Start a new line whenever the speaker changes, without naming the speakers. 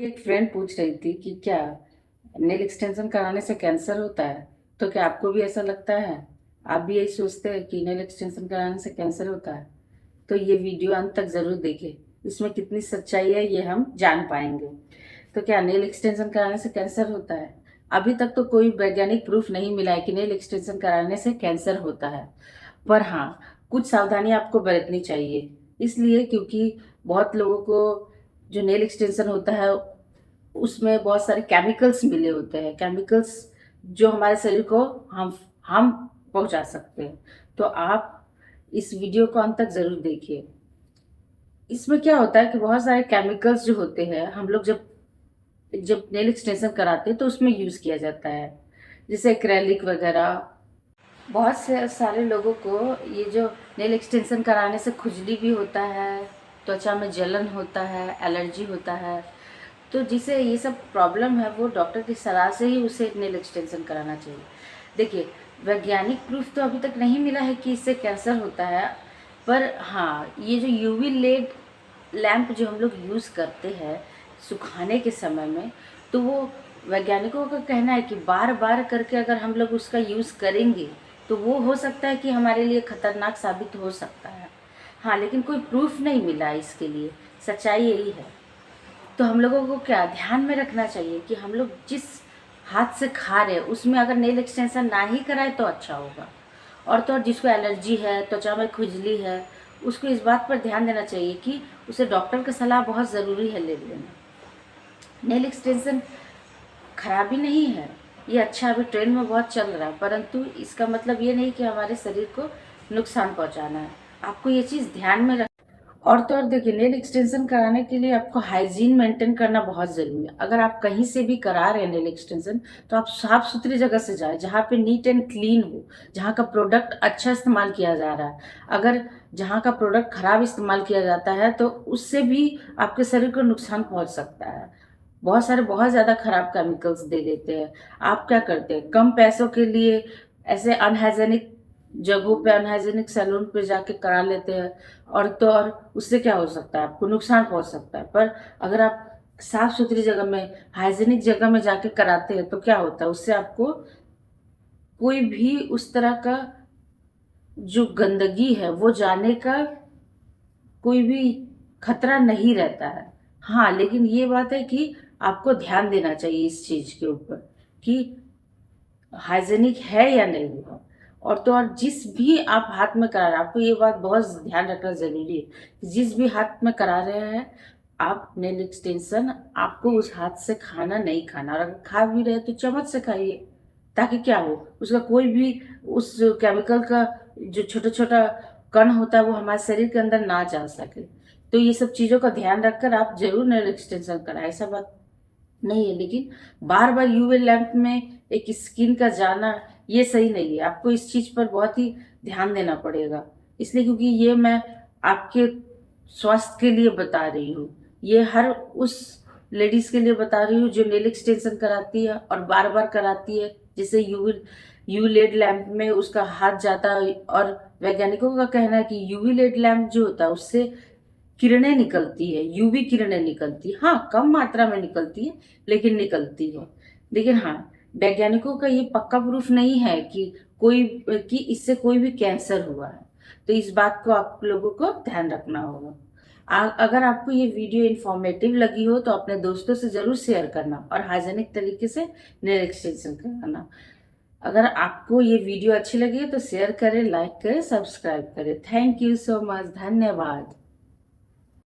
एक फ्रेंड पूछ रही थी कि क्या नेल एक्सटेंशन कराने से कैंसर होता है। तो क्या आपको भी ऐसा लगता है? आप भी यही सोचते हैं कि नेल एक्सटेंशन कराने से कैंसर होता है? तो ये वीडियो अंत तक जरूर देखें, इसमें कितनी सच्चाई है ये हम जान पाएंगे। तो क्या नेल एक्सटेंशन कराने से कैंसर होता है? अभी तक तो कोई वैज्ञानिक प्रूफ नहीं मिला है कि नेल एक्सटेंशन कराने से कैंसर होता है। पर हाँ, कुछ सावधानी आपको बरतनी चाहिए। इसलिए क्योंकि बहुत लोगों को जो नेल एक्सटेंशन होता है उसमें बहुत सारे केमिकल्स मिले होते हैं, केमिकल्स जो हमारे शरीर को हम पहुंचा सकते हैं। तो आप इस वीडियो को अंत तक जरूर देखिए। इसमें क्या होता है कि बहुत सारे केमिकल्स जो होते हैं हम लोग जब जब नेल एक्सटेंशन कराते हैं तो उसमें यूज किया जाता है, जैसे एक्रेलिक वगैरह। बहुत से सारे लोगों को ये जो नेल एक्सटेंशन कराने से खुजली भी होता है, त्वचा में जलन होता है, एलर्जी होता है। तो जिसे ये सब प्रॉब्लम है वो डॉक्टर की सलाह से ही उसे नेल एक्सटेंशन कराना चाहिए। देखिए, वैज्ञानिक प्रूफ तो अभी तक नहीं मिला है कि इससे कैंसर होता है। पर हाँ, ये जो यूवी लेड लैंप जो हम लोग यूज़ करते हैं सुखाने के समय में, तो वो वैज्ञानिकों का कहना है कि बार बार करके अगर हम लोग उसका यूज़ करेंगे तो वो हो सकता है कि हमारे लिए खतरनाक साबित हो सकता है। हाँ, लेकिन कोई प्रूफ नहीं मिला है इसके लिए, सच्चाई यही है। तो हम लोगों को क्या ध्यान में रखना चाहिए कि हम लोग जिस हाथ से खा रहे हैं उसमें अगर नेल एक्सटेंशन ना ही कराए तो अच्छा होगा। और तो और जिसको एलर्जी है, त्वचा में खुजली है, उसको इस बात पर ध्यान देना चाहिए कि उसे डॉक्टर की सलाह बहुत ज़रूरी है ले लेना। नेल एक्सटेंशन खराबी नहीं है, ये अच्छा अभी ट्रेंड में बहुत चल रहा है, परंतु इसका मतलब ये नहीं कि हमारे शरीर को नुकसान पहुंचाना है। आपको ये चीज़ ध्यान में रख। और तो और देखिए, नेल एक्सटेंशन कराने के लिए आपको हाइजीन मेंटेन करना बहुत ज़रूरी है। अगर आप कहीं से भी करा रहे हैं नेल एक्सटेंशन, तो आप साफ सुथरी जगह से जाएं जहाँ पे नीट एंड क्लीन हो, जहाँ का प्रोडक्ट अच्छा इस्तेमाल किया जा रहा है। अगर जहाँ का प्रोडक्ट खराब इस्तेमाल किया जाता है तो उससे भी आपके शरीर को नुकसान पहुंच सकता है। बहुत ज़्यादा खराब केमिकल्स दे देते हैं। आप क्या करते हैं, कम पैसों के लिए ऐसे अनहाइजेनिक जगहों पे, अनहाइजेनिक सैलून पे जाके करा लेते हैं। और तो और उससे क्या हो सकता है, आपको नुकसान पहुंच सकता है। पर अगर आप साफ सुथरी जगह में, हाइजीनिक जगह में जाके कराते हैं तो क्या होता है, उससे आपको कोई भी उस तरह का जो गंदगी है वो जाने का कोई भी खतरा नहीं रहता है। हाँ, लेकिन ये बात है कि आपको ध्यान देना चाहिए इस चीज के ऊपर कि हाइजेनिक है या नहीं है। और तो और जिस भी आप हाथ में करा रहे हैं, आपको ये बात बहुत ध्यान रखना जरूरी है कि जिस भी हाथ में करा रहे हैं आप नेल एक्सटेंशन, आपको उस हाथ से खाना नहीं खाना। और अगर खा भी रहे तो चम्मच से खाइए, ताकि क्या हो, उसका कोई भी उस केमिकल का जो छोटा छोटा कण होता है वो हमारे शरीर के अंदर ना जा सके। तो ये सब चीजों का ध्यान रखकर आप जरूर नेल एक्सटेंशन कराएं, ऐसा बात नहीं है। लेकिन बार बार यूवी लैंप में एक स्किन का जाना ये सही नहीं है। आपको इस चीज पर बहुत ही ध्यान देना पड़ेगा, इसलिए क्योंकि ये मैं आपके स्वास्थ्य के लिए बता रही हूँ। ये हर उस लेडीज के लिए बता रही हूँ जो नेल एक्सटेंशन कराती है और बार बार कराती है, जैसे यूवी लेड लैंप में उसका हाथ जाता है। और वैज्ञानिकों का कहना है कि यूवी लेड लैंप जो होता है उससे किरणें निकलती है, यूवी किरणें निकलती है। हाँ, कम मात्रा में निकलती है लेकिन निकलती है। लेकिन हाँ, वैज्ञानिकों का ये पक्का प्रूफ नहीं है कि इससे कोई भी कैंसर हुआ है। तो इस बात को आप लोगों को ध्यान रखना होगा। अगर आपको ये वीडियो इन्फॉर्मेटिव लगी हो तो अपने दोस्तों से जरूर शेयर करना और हाइजेनिक तरीके से नेल एक्सटेंशन कराना। अगर आपको ये वीडियो अच्छी लगी है तो शेयर करें, लाइक करें, सब्सक्राइब करें। थैंक यू सो मच, धन्यवाद।